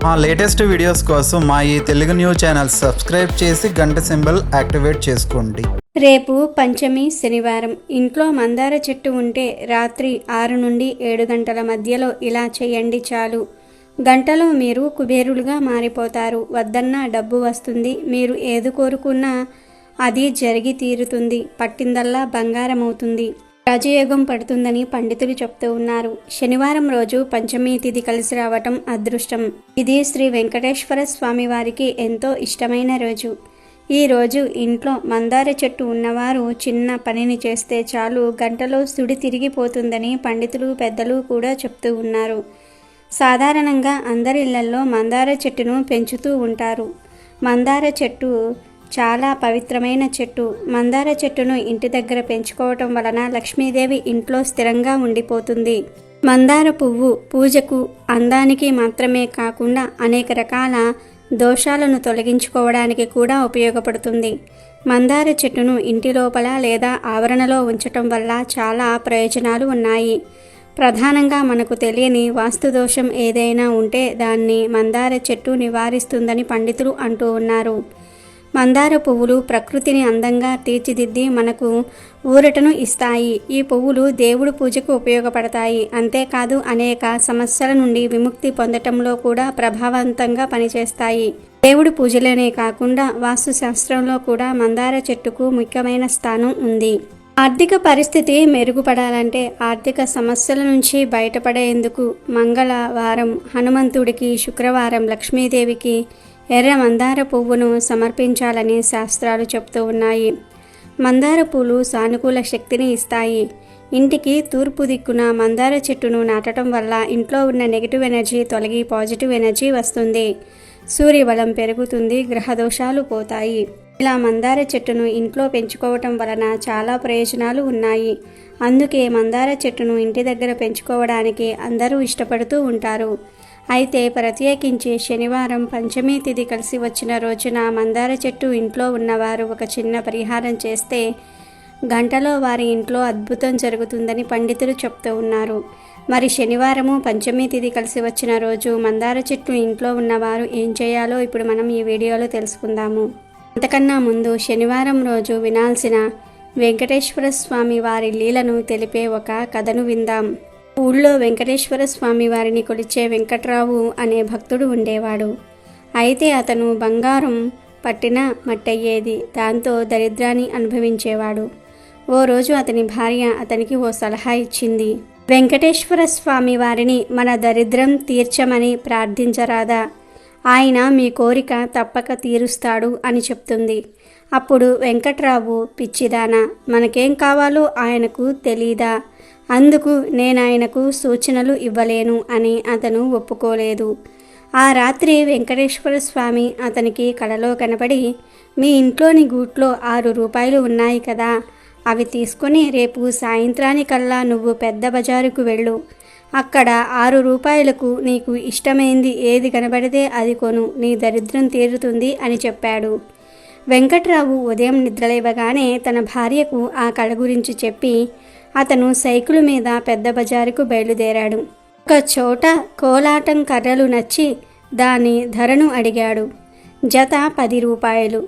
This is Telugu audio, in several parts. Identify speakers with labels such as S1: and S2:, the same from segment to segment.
S1: మా లేటెస్ట్ వీడియోస్ కోసం మా ఈ తెలుగు న్యూస్ ఛానల్ సబ్స్క్రైబ్ చేసి గంట సింబల్ యాక్టివేట్ చేసుకోండి.
S2: రేపు పంచమి శనివారం. ఇంట్లో మందార చెట్టు ఉంటే రాత్రి 6 నుండి 7 గంటల మధ్యలో ఇలా చేయండి చాలు. గంటలో మీరు కుబేరులుగా మారిపోతారు. వద్దన్నా డబ్బు వస్తుంది. మీరు ఏది కోరుకున్నా అది జరిగి తీరుతుంది. పట్టిందల్లా బంగారం అవుతుంది. రాజయోగం పడుతుందని పండితులు చెప్తూ ఉన్నారు. శనివారం రోజు పంచమి తిథి కలిసి రావటం అదృష్టం. ఇది శ్రీ వెంకటేశ్వర స్వామి వారికి ఎంతో ఇష్టమైన రోజు. ఈ రోజు ఇంట్లో మందార చెట్టు ఉన్నవారు చిన్న పనిని చేస్తే చాలు గంటలో సుడి తిరిగిపోతుందని పండితులు పెద్దలు కూడా చెప్తూ ఉన్నారు. సాధారణంగా అందరి ఇళ్లలో మందార చెట్టును పెంచుతూ ఉంటారు. మందార చెట్టు చాలా పవిత్రమైన చెట్టు. మందార చెట్టును ఇంటి దగ్గర పెంచుకోవటం వలన లక్ష్మీదేవి ఇంట్లో స్థిరంగా ఉండిపోతుంది. మందార పువ్వు పూజకు అందానికి మాత్రమే కాకుండా అనేక రకాల దోషాలను తొలగించుకోవడానికి కూడా ఉపయోగపడుతుంది. మందార చెట్టును ఇంటి లోపల లేదా ఆవరణలో ఉంచటం వల్ల చాలా ప్రయోజనాలు ఉన్నాయి. ప్రధానంగా మనకు తెలియని వాస్తు దోషం ఏదైనా ఉంటే దాన్ని మందార చెట్టు నివారిస్తుందని పండితులు అంటూ ఉన్నారు. మందార పువ్వులు ప్రకృతిని అందంగా తీర్చిదిద్ది మనకు ఊరటను ఇస్తాయి. ఈ పువ్వులు దేవుడి పూజకు ఉపయోగపడతాయి. అంతేకాదు అనేక సమస్యల నుండి విముక్తి పొందటంలో కూడా ప్రభావవంతంగా పనిచేస్తాయి. దేవుడి పూజలనే కాకుండా వాస్తు శాస్త్రంలో కూడా మందార చెట్టుకు ముఖ్యమైన స్థానం ఉంది. ఆర్థిక పరిస్థితి మెరుగుపడాలంటే, ఆర్థిక సమస్యల నుంచి బయటపడేందుకు మంగళవారం హనుమంతుడికి, శుక్రవారం లక్ష్మీదేవికి ఎర్ర మందార పువ్వును సమర్పించాలని శాస్త్రాలు చెప్తూ ఉన్నాయి. మందార పూలు సానుకూల శక్తిని ఇస్తాయి. ఇంటికి తూర్పు దిక్కున మందార చెట్టును నాటడం వల్ల ఇంట్లో ఉన్న నెగిటివ్ ఎనర్జీ తొలగి పాజిటివ్ ఎనర్జీ వస్తుంది. సూర్యబలం పెరుగుతుంది. గ్రహ దోషాలు పోతాయి. ఇలా మందార చెట్టును ఇంట్లో పెంచుకోవటం వలన చాలా ప్రయోజనాలు ఉన్నాయి. అందుకే మందార చెట్టును ఇంటి దగ్గర పెంచుకోవడానికి అందరూ ఇష్టపడుతూ ఉంటారు. అయితే ప్రత్యేకించి శనివారం పంచమి తిథి కలిసి వచ్చిన రోజున మందార చెట్టు ఇంట్లో ఉన్నవారు ఒక చిన్న పరిహారం చేస్తే గంటలో వారి ఇంట్లో అద్భుతం జరుగుతుందని పండితులు చెప్తూ ఉన్నారు. మరి శనివారము పంచమి తిథి కలిసి వచ్చిన రోజు మందార చెట్టు ఇంట్లో ఉన్నవారు ఏం చేయాలో ఇప్పుడు మనం ఈ వీడియోలో తెలుసుకుందాము. అంతకన్నా ముందు శనివారం రోజు వినాల్సిన వెంకటేశ్వర స్వామి వారి లీలను తెలిపే ఒక కథను విందాం. ఊళ్ళో వెంకటేశ్వర స్వామి వారిని కొలిచే వెంకట్రావు అనే భక్తుడు ఉండేవాడు. అయితే అతను బంగారం పట్టిన మట్టయ్యేది. దాంతో దరిద్రాన్ని అనుభవించేవాడు. ఓ రోజు అతని భార్య అతనికి ఓ సలహా ఇచ్చింది. వెంకటేశ్వర స్వామి వారిని మన దరిద్రం తీర్చమని ప్రార్థించరాదా? ఆయన మీ కోరిక తప్పక తీరుస్తాడు అని చెప్తుంది. అప్పుడు వెంకట్రావు, పిచ్చిదానా, మనకేం కావాలో ఆయనకు తెలీదా? అందుకు నేనాయనకు సూచనలు ఇవ్వలేను అని అతను ఒప్పుకోలేదు. ఆ రాత్రి వెంకటేశ్వర స్వామి అతనికి కలలో కనపడి, మీ ఇంట్లోని గూట్లో 6 రూపాయలు ఉన్నాయి కదా, అవి తీసుకొని రేపు సాయంత్రానికల్లా నువ్వు పెద్ద బజారుకు వెళ్ళు. అక్కడ 6 రూపాయలకు నీకు ఇష్టమైంది ఏది కనబడితే అది కొను. నీ దరిద్రం తీరుతుంది అని చెప్పాడు. వెంకట్రావు ఉదయం నిద్రలేవగానే తన భార్యకు ఆ కళ గురించి చెప్పి అతను సైకిల్ మీద పెద్ద బజారుకు బయలుదేరాడు. ఒక చోట కోలాటం కర్రలు నచ్చి దాని ధరను అడిగాడు. జత 10 రూపాయలు.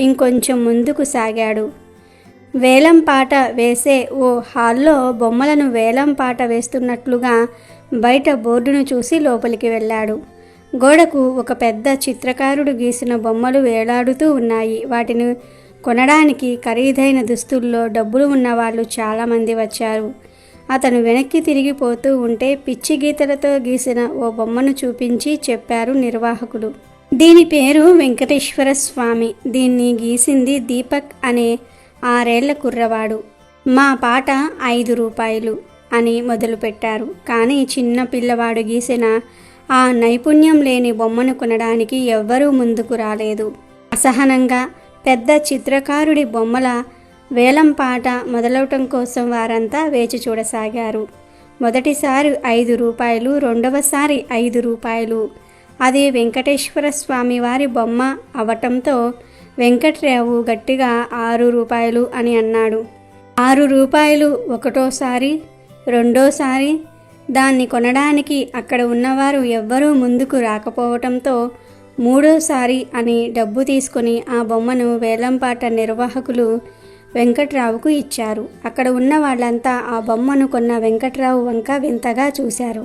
S2: ఇంకొంచెం ముందుకు సాగాడు. వేలం పాట వేసే ఓ హాల్లో బొమ్మలను వేలం పాట వేస్తున్నట్లుగా బయట బోర్డును చూసి లోపలికి వెళ్ళాడు. గోడకు ఒక పెద్ద చిత్రకారుడు గీసిన బొమ్మలు వేలాడుతూ ఉన్నాయి. వాటిని కొనడానికి ఖరీదైన దుస్తుల్లో డబ్బులు ఉన్నవాళ్ళు చాలామంది వచ్చారు. అతను వెనక్కి తిరిగిపోతూ ఉంటే పిచ్చి గీతలతో గీసిన ఓ బొమ్మను చూపించి చెప్పారు నిర్వాహకులు. దీని పేరు వెంకటేశ్వర స్వామి. దీన్ని గీసింది దీపక్ అనే 6 ఏళ్ల కుర్రవాడు. మా పాట 5 రూపాయలు అని మొదలుపెట్టారు. కానీ చిన్న పిల్లవాడు గీసిన ఆ నైపుణ్యం లేని బొమ్మను కొనడానికి ఎవ్వరూ ముందుకు రాలేదు. అసహనంగా పెద్ద చిత్రకారుడి బొమ్మల వేలం పాట మొదలవటం కోసం వారంతా వేచి చూడసాగారు. మొదటిసారి 5 రూపాయలు, రెండవసారి 5 రూపాయలు. అది వెంకటేశ్వర స్వామి వారి బొమ్మ అవటంతో వెంకట్రావు గట్టిగా 6 రూపాయలు అని అన్నాడు. 6 రూపాయలు ఒకటోసారి, రెండోసారి, దాన్ని కొనడానికి అక్కడ ఉన్నవారు ఎవ్వరూ ముందుకు రాకపోవటంతో మూడోసారి అని డబ్బు తీసుకుని ఆ బొమ్మను వేలంపాట నిర్వాహకులు వెంకట్రావుకు ఇచ్చారు. అక్కడ ఉన్న వాళ్ళంతా ఆ బొమ్మను కొన్న వెంకట్రావు వంక వింతగా చూశారు.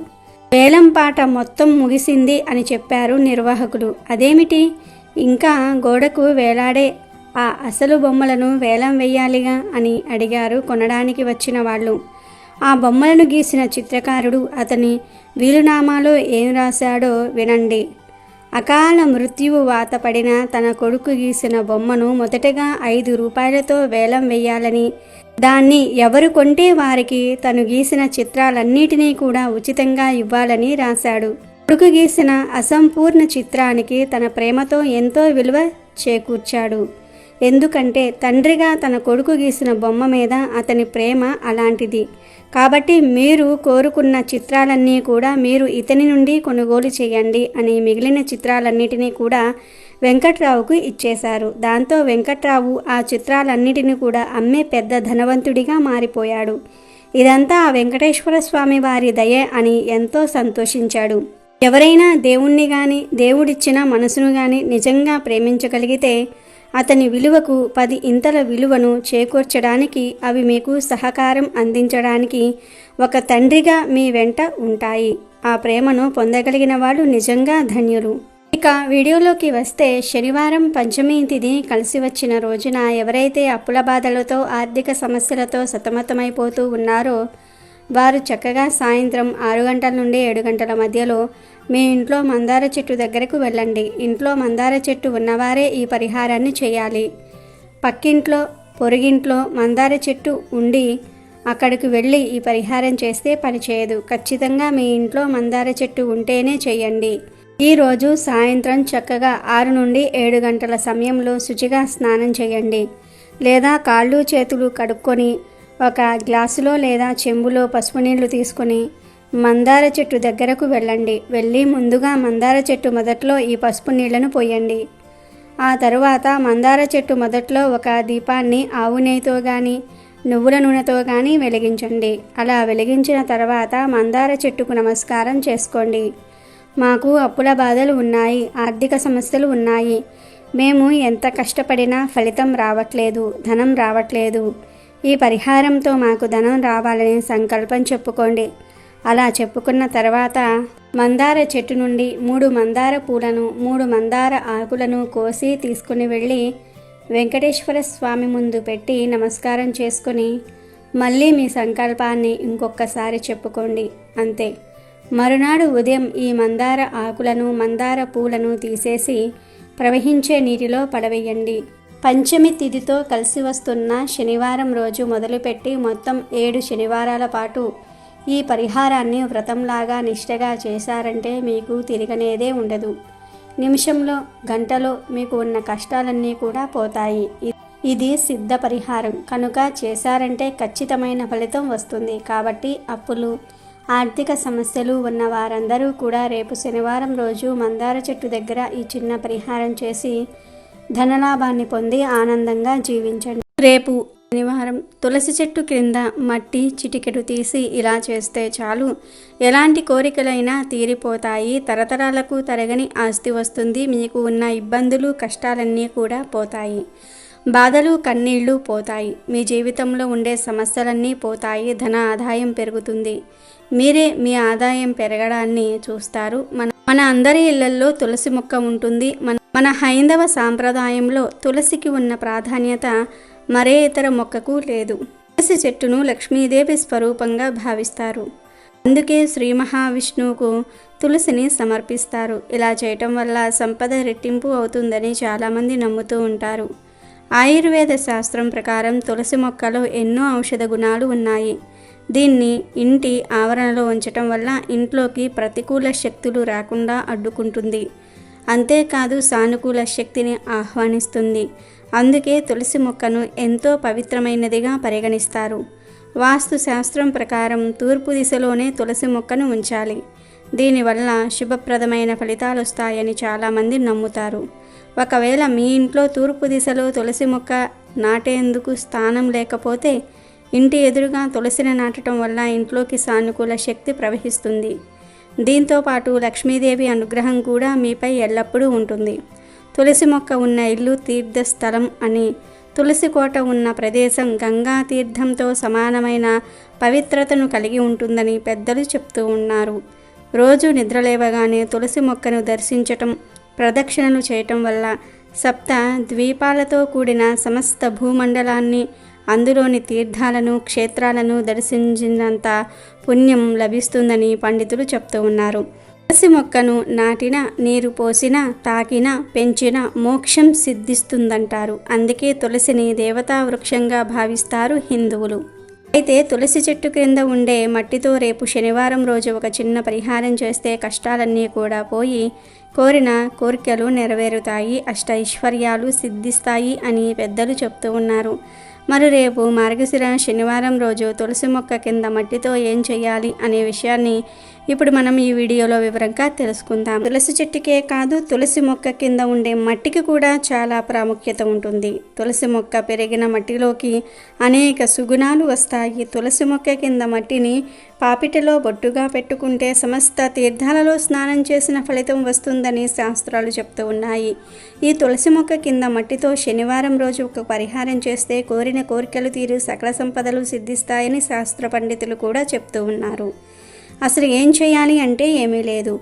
S2: వేలంపాట మొత్తం ముగిసింది అని చెప్పారు నిర్వాహకులు. అదేమిటి, ఇంకా గోడకు వేలాడే ఆ అసలు బొమ్మలను వేలం వేయాలిగా అని అడిగారు కొనడానికి వచ్చిన వాళ్ళు. ఆ బొమ్మలను గీసిన చిత్రకారుడు అతని వీలునామాలో ఏం రాశాడో వినండి. అకాల మృత్యువు వాత పడిన తన కొడుకు గీసిన బొమ్మను మొదటగా 5 రూపాయలతో వేలం వేయాలని, దాన్ని ఎవరు కొంటే వారికి తను గీసిన చిత్రాలన్నిటినీ కూడా ఉచితంగా ఇవ్వాలని రాశాడు. కొడుకు గీసిన అసంపూర్ణ చిత్రానికి తన ప్రేమతో ఎంతో విలువ చేకూర్చాడు. ఎందుకంటే తండ్రిగా తన కొడుకు గీసిన బొమ్మ మీద అతని ప్రేమ అలాంటిది. కాబట్టి మీరు కోరుకున్న చిత్రాలన్నీ కూడా మీరు ఇతని నుండి కొనుగోలు చేయండి అని మిగిలిన చిత్రాలన్నిటినీ కూడా వెంకట్రావుకు ఇచ్చేశారు. దాంతో వెంకట్రావు ఆ చిత్రాలన్నిటినీ కూడా అమ్మే పెద్ద ధనవంతుడిగా మారిపోయాడు. ఇదంతా ఆ వెంకటేశ్వర స్వామి వారి దయ అని ఎంతో సంతోషించాడు. ఎవరైనా దేవుణ్ణి కానీ దేవుడిచ్చిన మనసును కానీ నిజంగా ప్రేమించగలిగితే అతని విలువకు 10 ఇంతల విలువను చేకూర్చడానికి, అవి మీకు సహకారం అందించడానికి ఒక తండ్రిగా మీ వెంట ఉంటాయి. ఆ ప్రేమను పొందగలిగిన వాళ్ళు నిజంగా ధన్యులు. ఇక వీడియోలోకి వస్తే, శనివారం పంచమి తిథి కలిసి వచ్చిన రోజున ఎవరైతే అప్పుల బాధలతో ఆర్థిక సమస్యలతో సతమతమైపోతూ ఉన్నారో వారు చక్కగా సాయంత్రం 6 గంటల నుండి 7 గంటల మధ్యలో మీ ఇంట్లో మందార చెట్టు దగ్గరకు వెళ్ళండి. ఇంట్లో మందార చెట్టు ఉన్నవారే ఈ పరిహారాన్ని చేయాలి. పక్కింట్లో పొరుగింట్లో మందార చెట్టు ఉండి అక్కడికి వెళ్ళి ఈ పరిహారం చేస్తే పని చేయదు. ఖచ్చితంగా మీ ఇంట్లో మందార చెట్టు ఉంటేనే చేయండి. ఈరోజు సాయంత్రం చక్కగా 6 నుండి 7 గంటల సమయంలో శుచిగా స్నానం చేయండి. లేదా కాళ్ళు చేతులు కడుక్కొని ఒక గ్లాసులో లేదా చెంబులో పసుపు నీళ్లు తీసుకొని మందార చెట్టు దగ్గరకు వెళ్ళండి. వెళ్ళి ముందుగా మందార చెట్టు మొదట్లో ఈ పసుపు నీళ్లను పోయండి. ఆ తరువాత మందార చెట్టు మొదట్లో ఒక దీపాన్ని ఆవు నెయ్యితో కానీ నువ్వుల నూనెతో కానీ వెలిగించండి. అలా వెలిగించిన తర్వాత మందార చెట్టుకు నమస్కారం చేసుకోండి. మాకు అప్పుల బాధలు ఉన్నాయి, ఆర్థిక సమస్యలు ఉన్నాయి, మేము ఎంత కష్టపడినా ఫలితం రావట్లేదు, ధనం రావట్లేదు, ఈ పరిహారంతో మాకు ధనం రావాలని సంకల్పం చెప్పుకోండి. అలా చెప్పుకున్న తర్వాత మందార చెట్టు నుండి 3 మందార పూలను 3 మందార ఆకులను కోసి తీసుకుని వెళ్ళి వెంకటేశ్వర స్వామి ముందు పెట్టి నమస్కారం చేసుకుని మళ్ళీ మీ సంకల్పాన్ని ఇంకొకసారి చెప్పుకోండి. అంతే. మరునాడు ఉదయం ఈ మందార ఆకులను మందార పూలను తీసేసి ప్రవహించే నీటిలో పడవేయండి. పంచమి తిథితో కలిసి వస్తున్న శనివారం రోజు మొదలుపెట్టి మొత్తం 7 శనివారాల పాటు ఈ పరిహారాన్ని వ్రతంలాగా నిష్టగా చేశారంటే మీకు తిరగనేదే ఉండదు. నిమిషంలో గంటలో మీకు ఉన్న కష్టాలన్నీ కూడా పోతాయి. ఇది సిద్ధ పరిహారం కనుక చేశారంటే ఖచ్చితమైన ఫలితం వస్తుంది. కాబట్టి అప్పులు ఆర్థిక సమస్యలు ఉన్న వారందరూ కూడా రేపు శనివారం రోజు మందార చెట్టు దగ్గర ఈ చిన్న పరిహారం చేసి ధనలాభాన్ని పొంది ఆనందంగా జీవించండి. రేపు శనివారం తులసి చెట్టు క్రింద మట్టి చిటికెడు తీసి ఇలా చేస్తే చాలు, ఎలాంటి కోరికలైనా తీరిపోతాయి. తరతరాలకు తరగని ఆస్తి వస్తుంది. మీకు ఉన్న ఇబ్బందులు కష్టాలన్నీ కూడా పోతాయి. బాధలు కన్నీళ్లు పోతాయి. మీ జీవితంలో ఉండే సమస్యలన్నీ పోతాయి. ధన ఆదాయం పెరుగుతుంది. మీరే మీ ఆదాయం పెరగడాన్ని చూస్తారు. మన అందరి ఇళ్లల్లో తులసి మొక్క ఉంటుంది. మన హైందవ సాంప్రదాయంలో తులసికి ఉన్న ప్రాధాన్యత మరే ఇతర మొక్కకు లేదు. తులసి చెట్టును లక్ష్మీదేవి స్వరూపంగా భావిస్తారు. అందుకే శ్రీ మహావిష్ణువుకు తులసిని సమర్పిస్తారు. ఇలా చేయటం వల్ల సంపద రెట్టింపు అవుతుందని చాలామంది నమ్ముతూ ఉంటారు. ఆయుర్వేద శాస్త్రం ప్రకారం తులసి మొక్కలో ఎన్నో ఔషధ గుణాలు ఉన్నాయి. దీన్ని ఇంటి ఆవరణలో ఉంచటం వల్ల ఇంట్లోకి ప్రతికూల శక్తులు రాకుండా అడ్డుకుంటుంది. అంతేకాదు సానుకూల శక్తిని ఆహ్వానిస్తుంది. అందుకే తులసి మొక్కను ఎంతో పవిత్రమైనదిగా పరిగణిస్తారు. వాస్తు శాస్త్రం ప్రకారం తూర్పు దిశలోనే తులసి మొక్కను ఉంచాలి. దీనివల్ల శుభప్రదమైన ఫలితాలు వస్తాయని చాలామంది నమ్ముతారు. ఒకవేళ మీ ఇంట్లో తూర్పు దిశలో తులసి మొక్క నాటేందుకు స్థానం లేకపోతే ఇంటి ఎదురుగా తులసిని నాటడం వల్ల ఇంట్లోకి సానుకూల శక్తి ప్రవహిస్తుంది. దీంతో పాటు లక్ష్మీదేవి అనుగ్రహం కూడా మీపై ఎల్లప్పుడూ ఉంటుంది. తులసి మొక్క ఉన్న ఇల్లు తీర్థస్థలం అని, తులసి కోట ఉన్న ప్రదేశం గంగా తీర్థంతో సమానమైన పవిత్రతను కలిగి ఉంటుందని పెద్దలు చెప్తూ ఉన్నారు. రోజు నిద్రలేవగానే తులసి మొక్కను దర్శించటం, ప్రదక్షిణలు చేయటం వల్ల సప్త ద్వీపాలతో కూడిన సమస్త భూమండలాన్ని, అందులోని తీర్థాలను, క్షేత్రాలను దర్శించినంత పుణ్యం లభిస్తుందని పండితులు చెప్తూ ఉన్నారు. తులసి మొక్కను నాటిన, నీరు పోసిన, తాకిన, పెంచిన మోక్షం సిద్ధిస్తుందంటారు. అందుకే తులసిని దేవతా వృక్షంగా భావిస్తారు హిందువులు. అయితే తులసి చెట్టు క్రింద ఉండే మట్టితో రేపు శనివారం రోజు ఒక చిన్న పరిహారం చేస్తే కష్టాలన్నీ కూడా పోయి కోరిన కోరికలు నెరవేరుతాయి, అష్టైశ్వర్యాలు సిద్ధిస్తాయి అని పెద్దలు చెప్తూ ఉన్నారు. మరి రేపు మార్గశిర శనివారం రోజు తులసి మొక్క కింద మట్టితో ఏం చేయాలి అనే విషయాన్ని ఇప్పుడు మనం ఈ వీడియోలో వివరంగా తెలుసుకుందాం. తులసి చెట్టుకే కాదు, తులసి మొక్క కింద ఉండే మట్టికి కూడా చాలా ప్రాముఖ్యత ఉంటుంది. తులసి మొక్క పెరిగిన మట్టిలోకి అనేక సుగుణాలు వస్తాయి. తులసి మొక్క కింద మట్టిని పాపిటలో బొట్టుగా పెట్టుకుంటే సమస్త తీర్థాలలో స్నానం చేసిన ఫలితం వస్తుందని శాస్త్రాలు చెప్తూ ఉన్నాయి. ఈ తులసి మొక్క కింద మట్టితో శనివారం రోజు ఒక పరిహారం చేస్తే కోరిన కోరికలు తీరు సకల సంపదలు సిద్ధిస్తాయని శాస్త్ర పండితులు కూడా చెప్తూ ఉన్నారు. అసలు ఏం చేయాలి అంటే ఏమీ లేదు.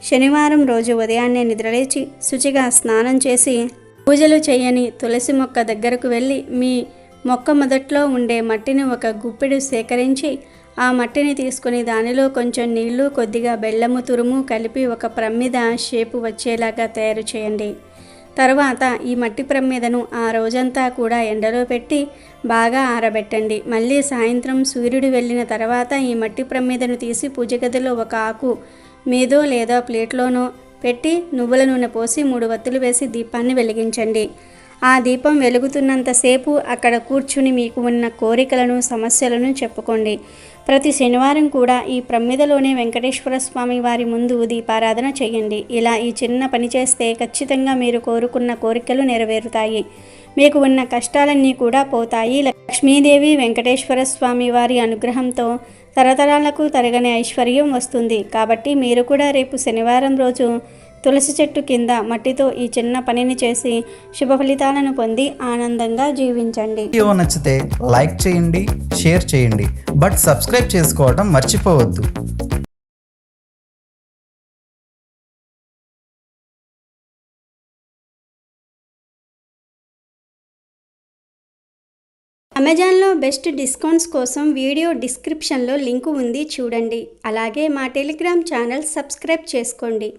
S2: శనివారం రోజు ఉదయాన్నే నిద్రలేచి శుచిగా స్నానం చేసి పూజలు చేయని తులసి మొక్క దగ్గరకు వెళ్ళి మీ మొక్క మొదట్లో ఉండే మట్టిని ఒక గుప్పెడు సేకరించి ఆ మట్టిని తీసుకుని దానిలో కొంచెం నీళ్లు, కొద్దిగా బెల్లము తురుము కలిపి ఒక ప్రమిద షేపు వచ్చేలాగా తయారు చేయండి. తర్వాత ఈ మట్టి ప్రమిదను ఆ రోజంతా కూడా ఎండలో పెట్టి బాగా ఆరబెట్టండి. మళ్ళీ సాయంత్రం సూర్యుడు వెళ్ళిన తర్వాత ఈ మట్టి ప్రమిదను తీసి పూజ గదిలో ఒక ఆకు మీదో లేదా ప్లేట్లోనో పెట్టి నువ్వుల నూనె పోసి 3 వత్తులు వేసి దీపాన్ని వెలిగించండి. ఆ దీపం వెలుగుతున్నంతసేపు అక్కడ కూర్చుని మీకు ఉన్న కోరికలను, సమస్యలను చెప్పుకోండి. ప్రతి శనివారం కూడా ఈ ప్రమిదలోనే వెంకటేశ్వర స్వామి వారి ముందు దీపారాధన చేయండి. ఇలా ఈ చిన్న పని చేస్తే ఖచ్చితంగా మీరు కోరుకున్న కోరికలు నెరవేరుతాయి. మీకు ఉన్న కష్టాలన్నీ కూడా పోతాయి. లక్ష్మీదేవి, వెంకటేశ్వర స్వామి వారి అనుగ్రహంతో తరతరాలకు తరగని ఐశ్వర్యం వస్తుంది. కాబట్టి మీరు కూడా రేపు శనివారం రోజు తులసి చెట్టు కింద మట్టితో ఈ చిన్న పనిని చేసి శుభ ఫలితాలను పొంది ఆనందంగా జీవించండి.
S1: వీడియో నచ్చితే లైక్ చేయండి, షేర్ చేయండి, బట్ సబ్స్క్రైబ్ చేసుకోవడం మర్చిపోవద్దు.
S2: అమెజాన్లో బెస్ట్ డిస్కౌంట్స్ కోసం వీడియో డిస్క్రిప్షన్లో లింకు ఉంది, చూడండి. అలాగే మా టెలిగ్రామ్ ఛానల్ సబ్స్క్రైబ్ చేసుకోండి.